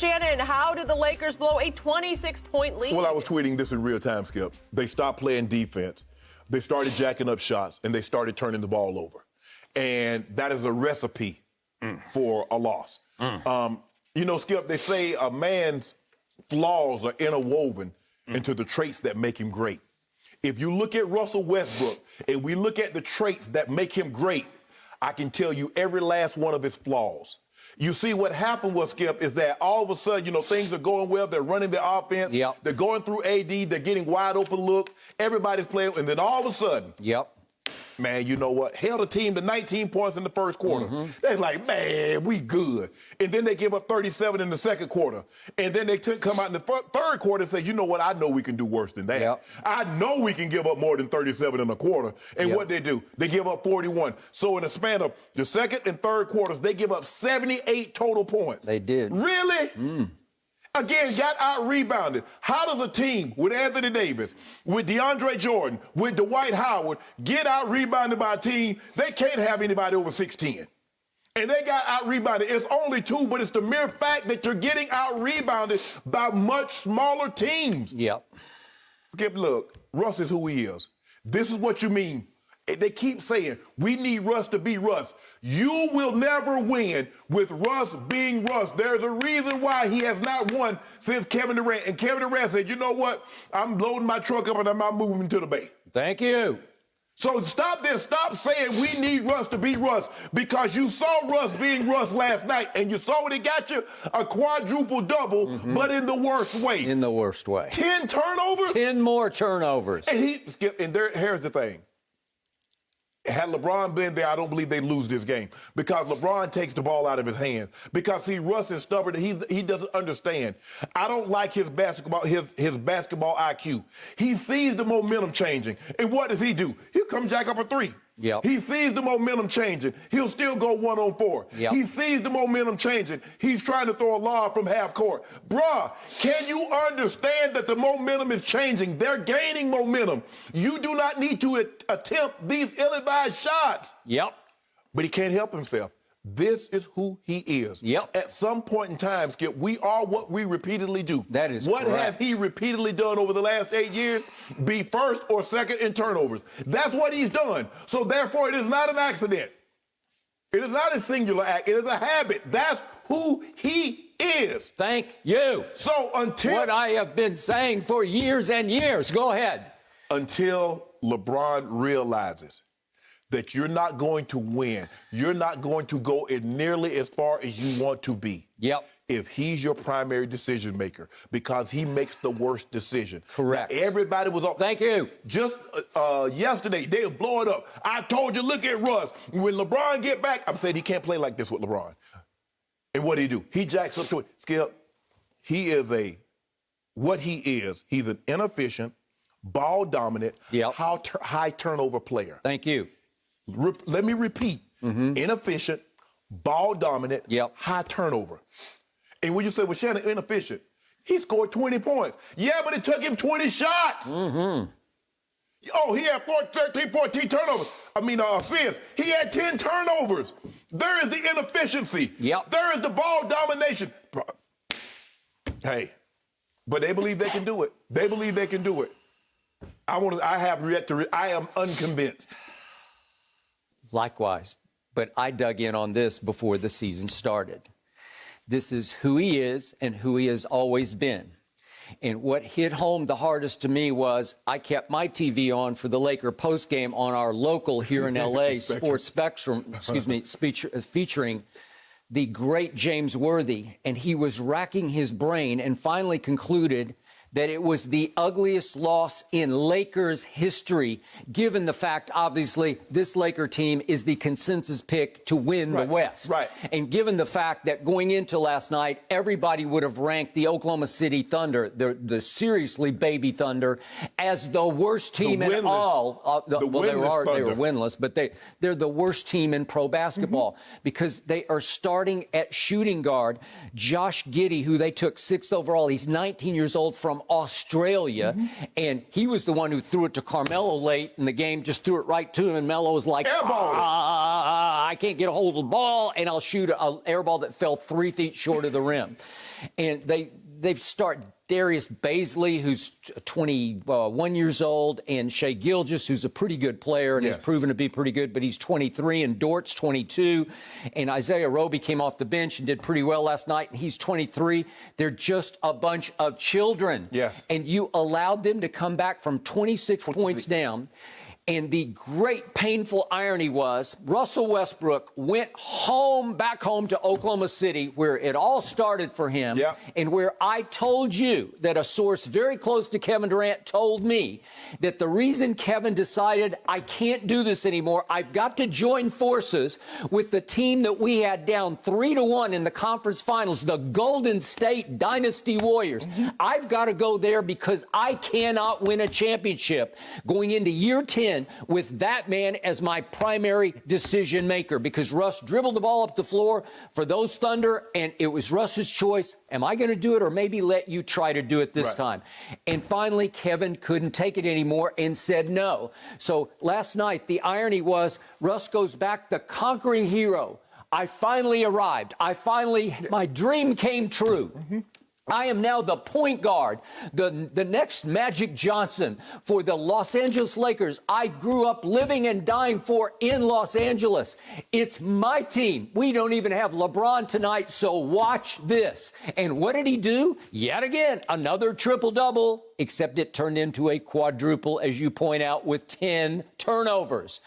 Shannon, how did the Lakers blow a 26-point lead? Well, I was tweeting this in real time, Skip. They stopped playing defense. They started jacking up shots, and they started turning the ball over. And that is a recipe for a loss. You know, Skip, they say a man's flaws are interwoven into the traits that make him great. If you look at Russell Westbrook and we look at the traits that make him great, I can tell you every last one of his flaws. You see, what happened was, Skip, is that all of a sudden, you know, things are going well. They're running the offense. Yep. They're going through AD. They're getting wide open looks. Everybody's playing. And then all of a sudden, man, you know what? Held a team to 19 points in the first quarter. They're like, man, we good. And then they give up 37 in the second quarter. And then they come out in the third quarter and say, you know what? I know we can do worse than that. I know we can give up more than 37 in a quarter. And what they do? They give up 41. So in the span of the second and third quarters, they give up 78 total points. They did. Really? Again, got out-rebounded. How does a team with Anthony Davis, with DeAndre Jordan, with Dwight Howard get out-rebounded by a team? They can't have anybody over 6'10". And they got out-rebounded. It's only 2, but it's the mere fact that you're getting out-rebounded by much smaller teams. Skip, look, Russ is who he is. This is what you mean. They keep saying, we need Russ to be Russ. You will never win with Russ being Russ. There's a reason why he has not won since Kevin Durant. And Kevin Durant said, you know what? I'm loading my truck up and I'm not moving to the Bay. Thank you. So stop this. Stop saying we need Russ to be Russ, because you saw Russ being Russ last night and you saw what he got you, a quadruple double, but in the worst way. In the worst way. 10 turnovers? 10 more turnovers. And here's the thing. Had LeBron been there, I don't believe they lose this game, because LeBron takes the ball out of his hands. Because Russ is stubborn. He doesn't understand. I don't like his basketball IQ. He sees the momentum changing, and what does he do? He'll come jack up a three. He sees the momentum changing. He'll still go 1-on-4. He sees the momentum changing. He's trying to throw a lob from half court. Bruh, can you understand that the momentum is changing? They're gaining momentum. You do not need to attempt these ill-advised shots. But he can't help himself. This is who he is. At some point in time, Skip, we are what we repeatedly do. That is what correct. has he repeatedly done over the last 8 years? Be first or second in turnovers. That's what he's done. So therefore, it is not an accident. It is not a singular act. It is a habit. That's who he is. Thank you. So until what I have been saying for years and years. Go ahead. Until LeBron realizes that you're not going to win, you're not going to go nearly as far as you want to be. If he's your primary decision maker, because he makes the worst decision. Correct. Now, everybody was on. Thank you. Just yesterday, they were blowing up. I told you, look at Russ. When LeBron get back, I'm saying he can't play like this with LeBron. And what did he do? He jacks up to it. Skip, he is what he is. He's an inefficient, ball-dominant, high turnover player. Thank you. Let me repeat. Inefficient, ball-dominant, high turnover. And when you say, well, Shannon, inefficient, he scored 20 points. Yeah, but it took him 20 shots. Oh, he had 14 turnovers. Assists. He had 10 turnovers. There is the inefficiency. There is the ball domination. Hey, but they believe they can do it. They believe they can do it. I am unconvinced. Likewise, but I dug in on this before the season started. This is who he is and who he has always been. And what hit home the hardest to me was I kept my TV on for the Laker postgame on our local here in L.A. Sports Spectrum, featuring the great James Worthy. And he was racking his brain and finally concluded that it was the ugliest loss in Lakers history, given the fact, obviously, this Laker team is the consensus pick to win the West. And given the fact that going into last night, everybody would have ranked the Oklahoma City Thunder, the seriously baby Thunder, as the worst team in all. They were winless, but they're the worst team in pro basketball because they are starting at shooting guard. Josh Giddey, who they took 6th overall, he's 19 years old from from Australia, and he was the one who threw it to Carmelo late in the game, just threw it right to him, and Melo was like, I can't get a hold of the ball, and I'll shoot an air ball that fell 3 feet short of the rim. And they start Darius Baisley, who's 21 years old, and Shai Gilgeous, who's a pretty good player and has proven to be pretty good, but he's 23, and Dort's 22. And Isaiah Roby came off the bench and did pretty well last night, and he's 23. They're just a bunch of children. Yes. And you allowed them to come back from 26 points down. And the great painful irony was Russell Westbrook went back home to Oklahoma City, where it all started for him, and where I told you that a source very close to Kevin Durant told me that the reason Kevin decided I can't do this anymore, I've got to join forces with the team that we had down 3-1 in the conference finals, the Golden State Dynasty Warriors. I've got to go there because I cannot win a championship going into year 10 with that man as my primary decision maker, because Russ dribbled the ball up the floor for those Thunder, and it was Russ's choice. Am I going to do it, or maybe let you try to do it this time? And finally, Kevin couldn't take it anymore and said no. So last night, the irony was Russ goes back the conquering hero. I finally arrived. My dream came true. I am now the point guard, the next Magic Johnson for the Los Angeles Lakers. I grew up living and dying for in Los Angeles. It's my team. We don't even have LeBron tonight, so watch this. And what did he do? Yet again, another triple-double, except it turned into a quadruple, as you point out, with 10 turnovers.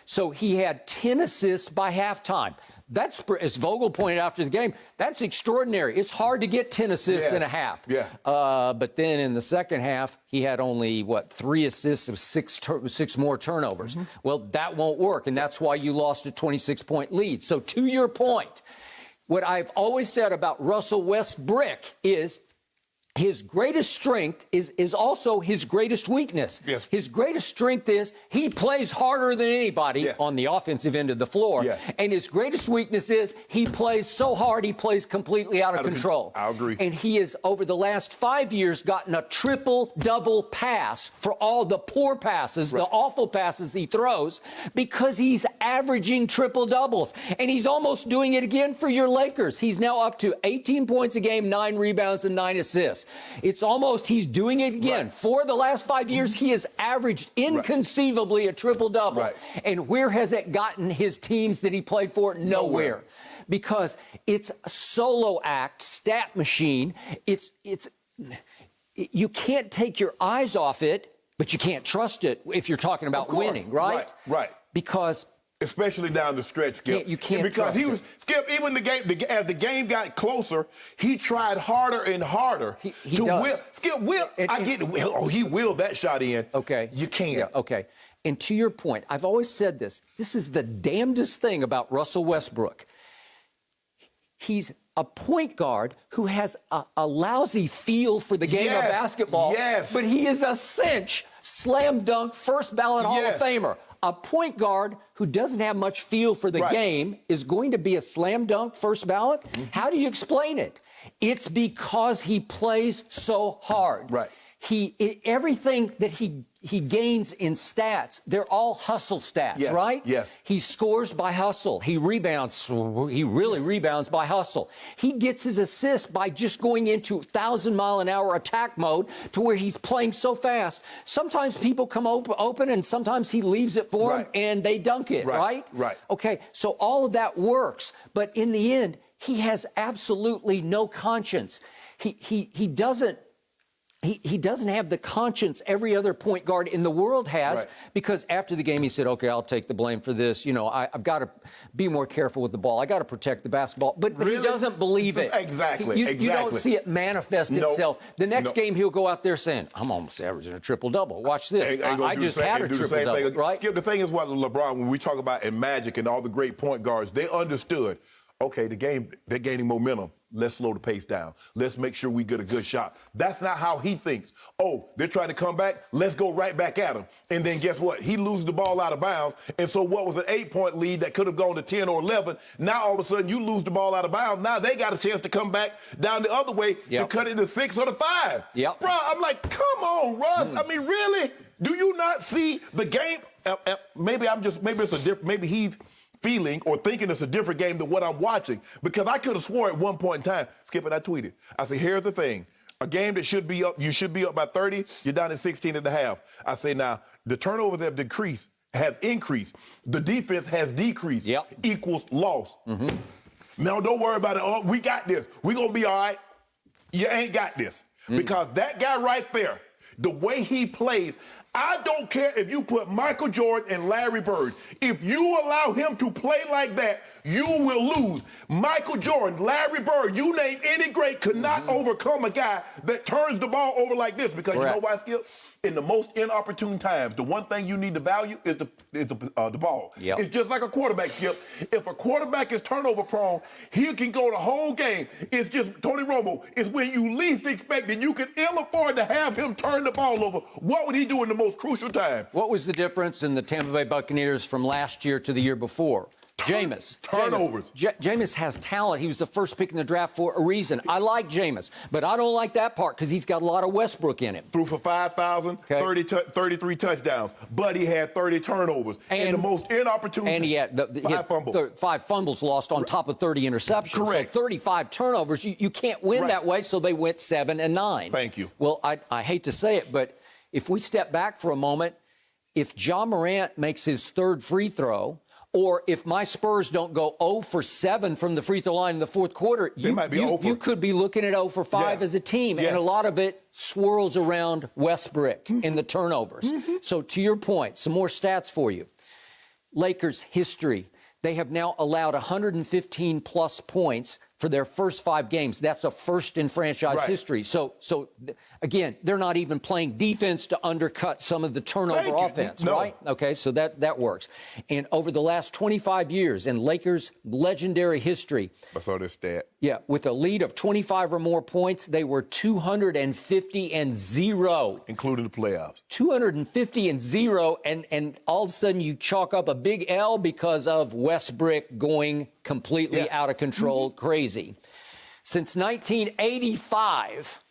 So he had 10 assists by halftime. That's, as Vogel pointed out after the game, that's extraordinary. It's hard to get 10 assists in a half. But then in the second half, he had only, 3 assists of 6 more turnovers. Well, that won't work, and that's why you lost a 26-point lead. So to your point, what I've always said about Russell Westbrook is his greatest strength is also his greatest weakness. His greatest strength is he plays harder than anybody on the offensive end of the floor. And his greatest weakness is he plays so hard he plays completely out of control. I agree. And he has, over the last 5 years, gotten a triple-double pass for all the poor passes, the awful passes he throws, because he's averaging triple-doubles. And he's almost doing it again for your Lakers. He's now up to 18 points a game, 9 rebounds, and 9 assists. It's almost he's doing it again. For the last 5 years, he has averaged inconceivably a triple-double. And where has it gotten his teams that he played for? Nowhere. Because it's a solo act, stat machine. You can't take your eyes off it, but you can't trust it if you're talking about winning, right? Because especially down the stretch, Skip. You can't because he was Skip. Even as the game got closer, he tried harder and harder to will. Skip will. I get. He willed that shot in. Okay, you can't. And to your point, I've always said this. This is the damnedest thing about Russell Westbrook. He's a point guard who has a lousy feel for the game of basketball. But he is a cinch, slam dunk, first ballot Hall of Famer. A point guard who doesn't have much feel for the game is going to be a slam dunk first ballot? How do you explain it? It's because he plays so hard. Everything that he gains in stats, they're all hustle stats, right? He scores by hustle. He rebounds. He really rebounds by hustle. He gets his assists by just going into 1,000-mile-an-hour attack mode to where he's playing so fast. Sometimes people come open, and sometimes he leaves it for them, and they dunk it, right? Okay, so all of that works. But in the end, he has absolutely no conscience. He doesn't have the conscience every other point guard in the world has, because after the game he said, okay, I'll take the blame for this. You know, I've got to be more careful with the ball. I got to protect the basketball. But he doesn't believe it. You don't see it manifest itself. The next game he'll go out there saying, I'm almost averaging a triple-double. Watch this. I just had a triple-double, right? Skip, the thing is what LeBron, when we talk about in Magic and all the great point guards, they understood, okay, they're gaining momentum. let's slow the pace down. Let's make sure we get a good shot. That's not how he thinks. Oh, they're trying to come back. Let's go right back at them. And then guess what? He loses the ball out of bounds. And so what was an 8-point lead that could have gone to 10 or 11, now all of a sudden you lose the ball out of bounds. Now they got a chance to come back down the other way to cut it to 6 or to 5. Yep. Bro, I'm like, come on, Russ. I mean, really? Do you not see the game? Maybe he's feeling or thinking it's a different game than what I'm watching, because I could have swore at one point in time, Skip, and I tweeted, I said, here's the thing. A game that should be up, you should be up by 30, you're down at 16 and a half. I say, now, the turnovers have has increased. The defense has decreased. Equals loss. Now, don't worry about it. Oh, we got this. We're going to be all right. You ain't got this. Because that guy right there, the way he plays, I don't care if you put Michael Jordan and Larry Bird. If you allow him to play like that, you will lose. Michael Jordan, Larry Bird, you name any great could not overcome a guy that turns the ball over like this. Because you know why, Skip? In the most inopportune times, the one thing you need to value is the ball. It's just like a quarterback, Skip. If a quarterback is turnover prone, he can go the whole game. It's just, Tony Romo, it's when you least expect it. You can ill afford to have him turn the ball over. What would he do in the most crucial time? What was the difference in the Tampa Bay Buccaneers from last year to the year before? Jameis. Turnovers. Jameis has talent. He was the first pick in the draft for a reason. I like Jameis, but I don't like that part because he's got a lot of Westbrook in him. Threw for 5,000, 33 touchdowns, but he had 30 turnovers. And the most inopportune. And he had 5 fumbles lost on top of 30 interceptions. Correct. So 35 turnovers. You can't win that way, so they went 7 and 9. Thank you. Well, I hate to say it, but if we step back for a moment, if Ja Morant makes his 3rd free throw, or if my Spurs don't go 0 for 7 from the free throw line in the 4th quarter, you could be looking at 0 for 5 as a team. And a lot of it swirls around Westbrook in the turnovers. So to your point, some more stats for you. Lakers history. They have now allowed 115-plus points for their first 5 games. That's a first in franchise history. So again, they're not even playing defense to undercut some of the turnover offense, right? Okay, so that works. And over the last 25 years in Lakers' legendary history. I saw this stat. Yeah, with a lead of 25 or more points, they were 250-0. Including the playoffs. 250-0, and all of a sudden you chalk up a big L because of Westbrook going completely out of control, crazy. Since 1985,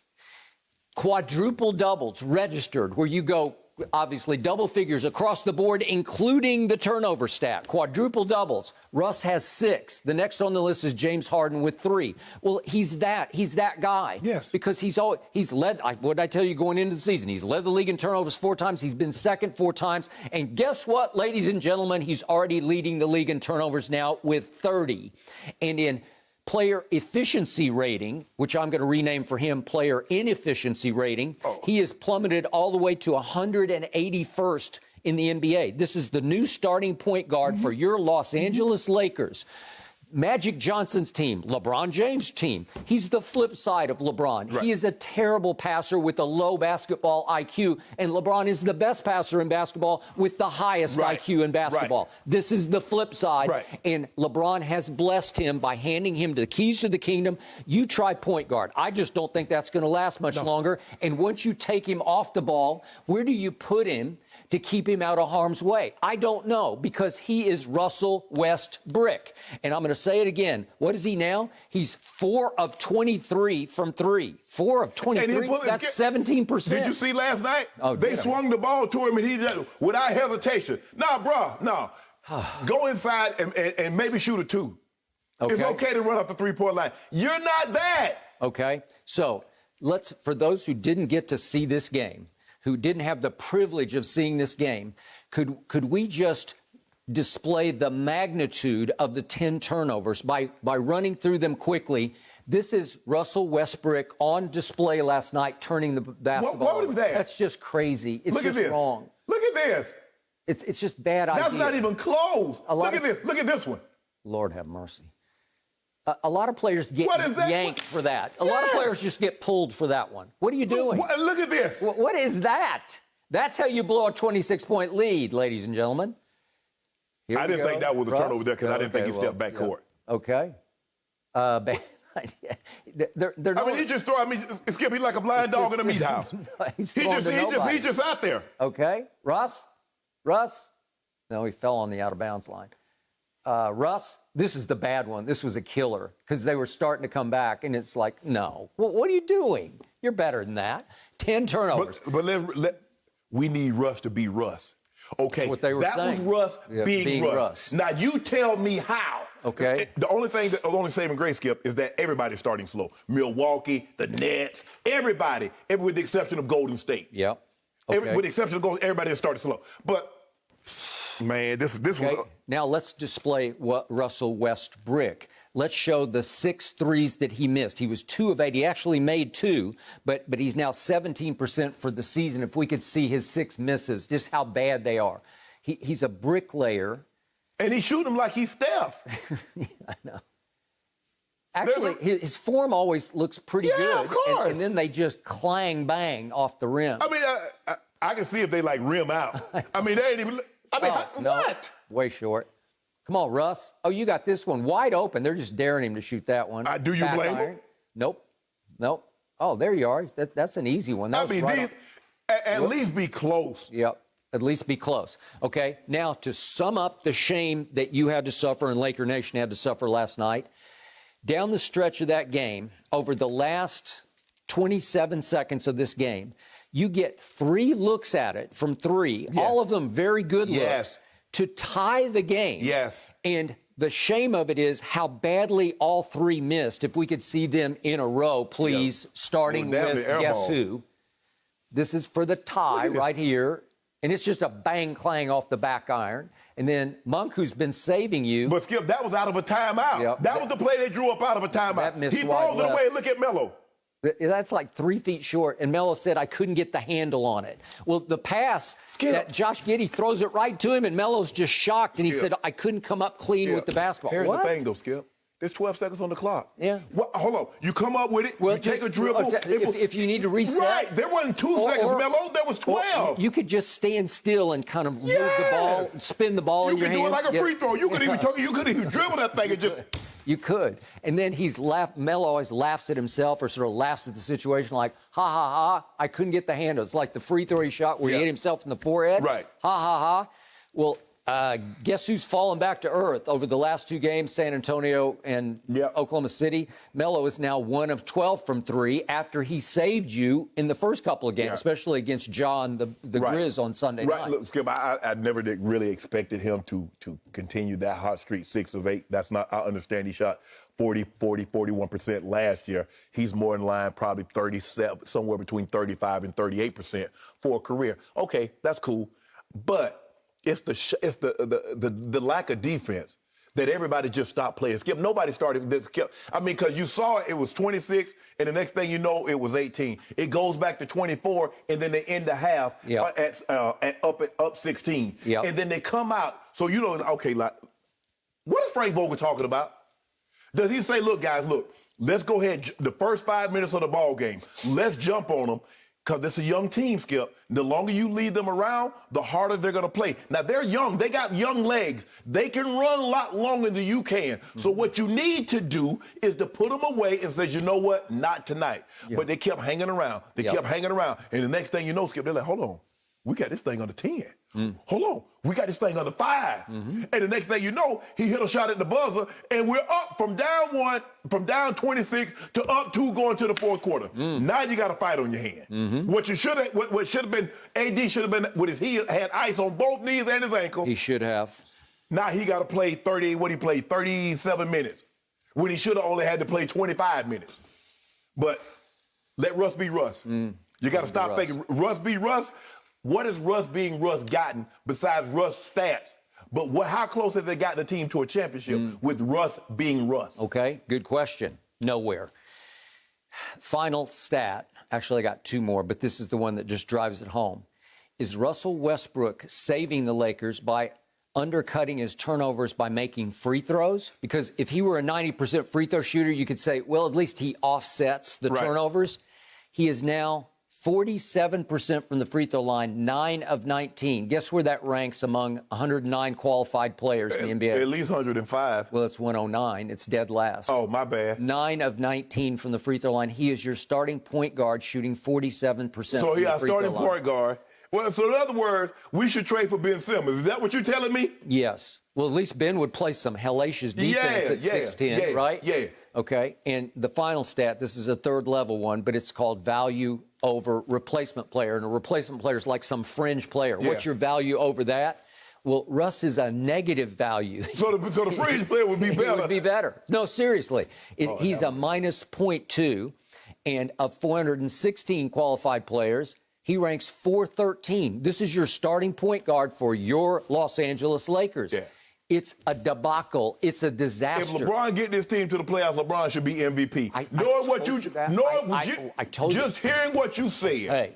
quadruple doubles registered, where you go, obviously, double figures across the board, including the turnover stat. Quadruple doubles. Russ has 6. The next on the list is James Harden with 3. Well, he's that guy. Yes. Because he's led, what did I tell you going into the season? He's led the league in turnovers 4 times. He's been second 4 times. And guess what, ladies and gentlemen? He's already leading the league in turnovers now with 30. And in player efficiency rating, which I'm going to rename for him player inefficiency rating, he has plummeted all the way to 181st in the NBA. This is the new starting point guard for your Los Angeles Lakers. Magic Johnson's team, LeBron James' team, he's the flip side of LeBron. He is a terrible passer with a low basketball IQ, and LeBron is the best passer in basketball with the highest IQ in basketball. This is the flip side, and LeBron has blessed him by handing him the keys to the kingdom. You try point guard. I just don't think that's going to last much longer, and once you take him off the ball, where do you put him to keep him out of harm's way? I don't know, because he is Russell Westbrook. And I'm going to say it again. What is he now? He's 4 of 23 from 3. 4 of 23? That's 17%. Did you see last night? They swung the ball to him, and he just, without hesitation. Nah, bro, no. Go inside and maybe shoot a 2. It's okay to run up the 3-point line. You're not that. Okay. So for those who didn't get to see this game, who didn't have the privilege of seeing this game, could we just display the magnitude of the 10 turnovers by running through them quickly? This is Russell Westbrook on display last night, turning the basketball. What was that? That's just crazy. It's just wrong. Look at this. It's just bad idea. That's not even close. Look at this. Look at this one. Lord have mercy. A lot of players get yanked for that. A lot of players just get pulled for that one. What are you doing? Look at this. What is that? That's how you blow a 26-point lead, ladies and gentlemen. I didn't think that was a turnover there because I didn't think he stepped back court. Okay. They're I mean, he just throw. I mean, Skip, he's like a blind dog in a meat house. He's just out there. Okay, Russ. No, he fell on the out of bounds line. Russ, this is the bad one. This was a killer because they were starting to come back, and it's like, no. Well, what are you doing? You're better than that. 10 turnovers. But we need Russ to be Russ. Okay, that's what they were saying. Was Russ being Russ. Now you tell me how. Okay. The only saving grace, Skip, is that everybody's starting slow. Milwaukee, the Nets, everybody, with the exception of Golden State. Yep. Okay. With the exception of Golden, everybody has started slow. But man, this was. Now let's display what Russell Westbrook. Let's show the 6 threes that he missed. He was 2 of 8. He actually made 2, but he's now 17% for the season. If we could see his 6 misses, just how bad they are. He's a bricklayer. And he shoot them like he's Steph. Yeah, I know. Actually, his form always looks pretty good. Yeah, of course. And then they just clang bang off the rim. I mean, I can see if they like rim out. I mean, they ain't even. I mean, no, what? Way short. Come on, Russ. Oh, you got this one wide open. They're just daring him to shoot that one. Do you blame him? Nope. Oh, there you are. That's an easy one. That at least be close. Yep. At least be close. Okay, now to sum up the shame that you had to suffer and Laker Nation had to suffer last night, down the stretch of that game, over the last 27 seconds of this game, you get 3 looks at it from 3, all of them very good looks, to tie the game. Yes. And the shame of it is how badly all 3 missed. If we could see them in a row, please, starting with guess who. This is for the tie right here. And it's just a bang clang off the back iron. And then Monk, who's been saving you. But Skip, that was out of a timeout. Yep. That was the play they drew up out of a timeout. He throws it away. Look at Melo. That's like 3 feet short. And Melo said, I couldn't get the handle on it. Well, the pass that Josh Giddey throws it right to him, and Melo's just shocked. And he said, I couldn't come up clean with the basketball. Here's the thing, though, Skip. There's 12 seconds on the clock. Yeah. Well, hold on. You come up with it. You take a dribble. If you need to reset. Right. There wasn't 2 seconds, Melo. There was 12. You could just stand still and kind of move the ball, spin the ball in your hands. You could do it like a free throw. You could even dribble that thing and just. You could. And then Melo always laughs at himself or sort of laughs at the situation like, ha, ha, ha, I couldn't get the handle. It's like the free throw he shot where he hit himself in the forehead. Right. Ha, ha, ha. Well, guess who's fallen back to earth over the last 2 games, San Antonio and Oklahoma City? Melo is now 1 of 12 from 3 after he saved you in the first couple of games, especially against John, the Grizz on Sunday night. Right. Look, Skip, I never really expected him to continue that hot streak, 6 of 8. That's not, I understand he shot 41% last year. He's more in line, probably 37, somewhere between 35 and 38% for a career. Okay, that's cool. But it's the lack of defense that everybody just stopped playing. Skip, nobody started this. I mean, because you saw it was 26, and the next thing you know, it was 18. It goes back to 24, and then they end the half up 16. Yep. And then they come out. So you know, okay, like, what is Frank Vogel talking about? Does he say, look, guys, let's go ahead, the first 5 minutes of the ball game, let's jump on them, because it's a young team, Skip. The longer you lead them around, the harder they're going to play. Now, they're young. They got young legs. They can run a lot longer than you can. Mm-hmm. So what you need to do is to put them away and say, you know what, not tonight. Yep. But they kept hanging around. They kept hanging around. And the next thing you know, Skip, they're like, hold on. We got this thing under 10. Hold on. We got this thing under 5. Mm-hmm. And the next thing you know, he hit a shot at the buzzer, and we're up from down 26 to up 2 going to the fourth quarter. Now you got a fight on your hand. Mm-hmm. What should have been, AD should have been with his heel, had ice on both knees and his ankle. He should have. Now he got to play 37 minutes, when he should have only had to play 25 minutes. But let Russ be Russ. You got to stop thinking Russ be Russ. What has Russ being Russ gotten besides Russ stats? But how close have they gotten the team to a championship with Russ being Russ? Okay, good question. Nowhere. Final stat, actually I got 2 more, but this is the one that just drives it home. Is Russell Westbrook saving the Lakers by undercutting his turnovers by making free throws? Because if he were a 90% free throw shooter, you could say, well, at least he offsets the turnovers. He is now 47% from the free throw line, 9 of 19. Guess where that ranks among 109 qualified players in the NBA? At least 105. Well, it's 109. It's dead last. Oh, my bad. 9 of 19 from the free throw line. He is your starting point guard, shooting 47%. So he got starting point guard. Well, so in other words, we should trade for Ben Simmons. Is that what you're telling me? Yes. Well, at least Ben would play some hellacious defense at 6'10", right? Yeah. Okay. And the final stat, this is a third level one, but it's called value over replacement player. And a replacement player is like some fringe player. Yeah. What's your value over that? Well, Russ is a negative value. So the fringe player would be better. It would be better. No, seriously. He's a minus 0.2, and of 416 qualified players, he ranks 413. This is your starting point guard for your Los Angeles Lakers. Yeah. It's a debacle. It's a disaster. If LeBron get this team to the playoffs, LeBron should be MVP. I told you. Just hearing what you said. Hey,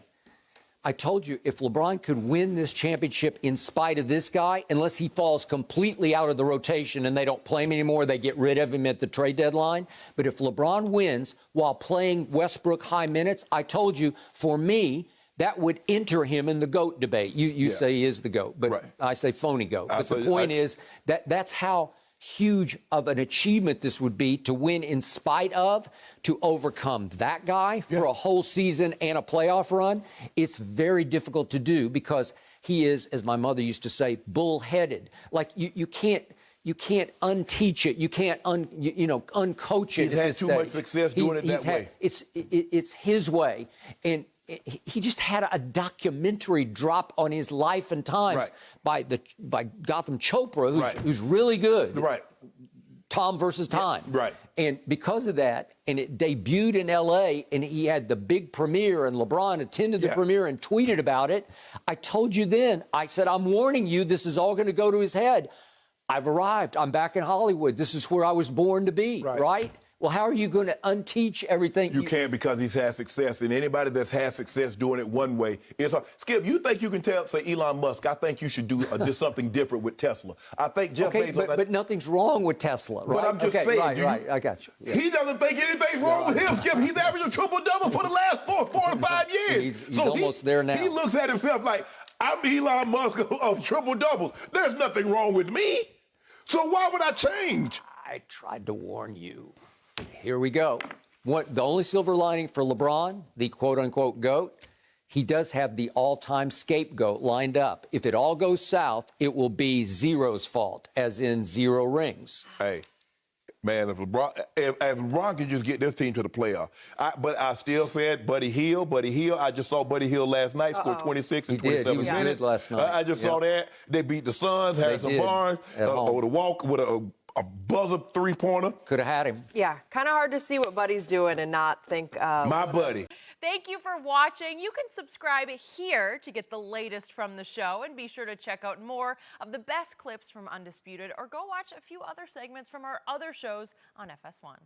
I told you, if LeBron could win this championship in spite of this guy, unless he falls completely out of the rotation and they don't play him anymore, they get rid of him at the trade deadline. But if LeBron wins while playing Westbrook high minutes, I told you, for me, that would enter him in the GOAT debate. You say he is the GOAT, but right. I say phony GOAT. But the point is that's how huge of an achievement this would be to win in spite of, to overcome that guy for a whole season and a playoff run. It's very difficult to do because he is, as my mother used to say, bullheaded. Like you can't unteach it. You can't uncoach it. He's had too much success doing it that way. It's his way, and he just had a documentary drop on his life and times by Gotham Chopra, who's really good. Right. Tom versus Time. Right. And because of that, and it debuted in L.A., and he had the big premiere, and LeBron attended the premiere and tweeted about it. I told you then, I said, I'm warning you, this is all going to go to his head. I've arrived. I'm back in Hollywood. This is where I was born to be, right? Well, how are you going to unteach everything? You can't, because he's had success, and anybody that's had success doing it one way is hard. Skip, you think you can say Elon Musk, I think you should do something different with Tesla. I think Jeff Bezos... but nothing's wrong with Tesla, right? But I'm just saying... Right, I got you. Yeah. He doesn't think anything's wrong with him, Skip. He's averaging a triple-double for the last 4 to 5 years. He's almost there now. He looks at himself like, I'm Elon Musk of triple-doubles. There's nothing wrong with me. So why would I change? I tried to warn you. Here we go. The only silver lining for LeBron, the quote-unquote GOAT, he does have the all-time scapegoat lined up. If it all goes south, it will be Zero's fault, as in 0 rings. Hey, man, if LeBron could just get this team to the playoff. But I still said Buddy Hield. I just saw Buddy Hield last night, scored 26 and 27 minutes. He was good last night. I just saw that. They beat the Suns, Harrison Barnes, with a buzzer three-pointer. Could have had him. Yeah, kind of hard to see what Buddy's doing and not think... My buddy. Thank you for watching. You can subscribe here to get the latest from the show, and be sure to check out more of the best clips from Undisputed, or go watch a few other segments from our other shows on FS1.